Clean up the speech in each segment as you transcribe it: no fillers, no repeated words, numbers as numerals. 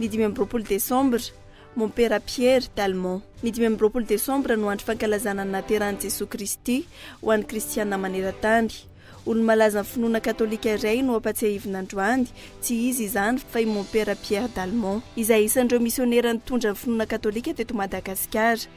Ny 18 Desambra, mon père Pierre d'Allemand. Ny 18 Desambra no andro fankalazana ny nateran'i Jesosy Kristy ho an'ny kristianina maneran-tany. Olo malaza amin'ny finoana katolika iray no ampatsiahivina androany, tsy izy izany fa i mon père Pierre d'Allemand, izay isan'ireo misionera nitondra ny finoana katolika teto Madagasikara.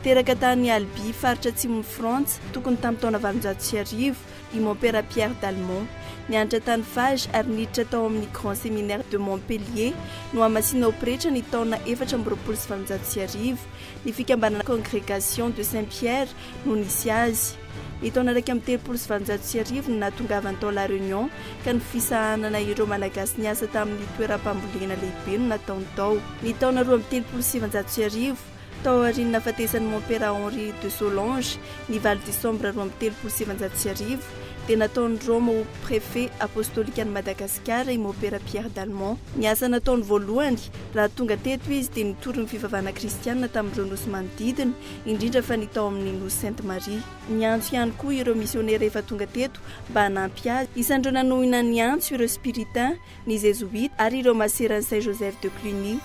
Teraka tany Albi faritra atsimon'ny Frantsa tokony tamin'ny taona 1900 i mon père Pierre d'Allemand nianatra tany Fage ary niditra tao amin'ny Grand Séminaire de Montpellier no hamasina ho pretra ny taona 1490 ny fikambanana Congrégation de Saint-Pierre no nisy azy. Ny taona 1390 no nahatongavany tao La Réunion ka ny fisahanana ireo malagasy niasa tamin'ny toeram-pambolena lehibe no nataony tao. Ny taona 1370 tao aoriana nahafatesan'ny mon père Henri de Solange ny valo Desambra 1370 dia nataony Roma ho préfet apostolika ny Madagasikara i mon père Pierre d'Allemand. Ny asa nataony voalohany raha tonga teto izy dia nitory ny fivavahana kristianina tamin'ireo nosy manodidina, indrindra fa ny tao amin'ny nosy Sainte Marie. Niantso ihany koa ireo misionera efa tonga teto mba hanampy azy. Isan'ireo nanohina ny antso ireo spiritain, ny jésuite ary ireo maseran'ny Saint Joseph de Cluny.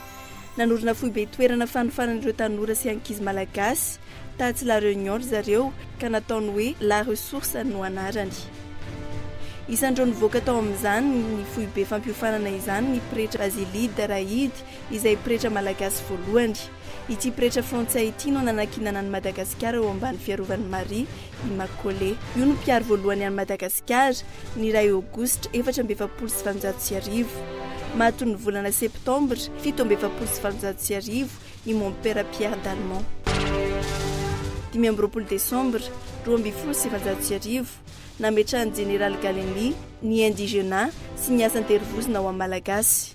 Nanorina foibe toerana fanofanan'ireo tanora sy ankizy malagasy tatsy La Réunion zareo ka nataony hoe La Ressource no anarany. Isan'ireo nivoaka tao amin'izany ny foibe fampiofanana izany ny pretra Basilide Rahidy izay pretra malagasy voalohany. Ity pretra frantsay ity no nanakinana ny Madagasikara eo ambany fiarovan'ny Marie Immaculée. Io no mpiary voalohany any Madagasikara ny iray Aogositra 1770. Mahato ny volana septambra 1770 i mon père Pierre d'Allemand. 18 Desambra 1770 nametrahany Général Galeny ny indigena sy ny asan-terivozina ho amin'ny malagasy.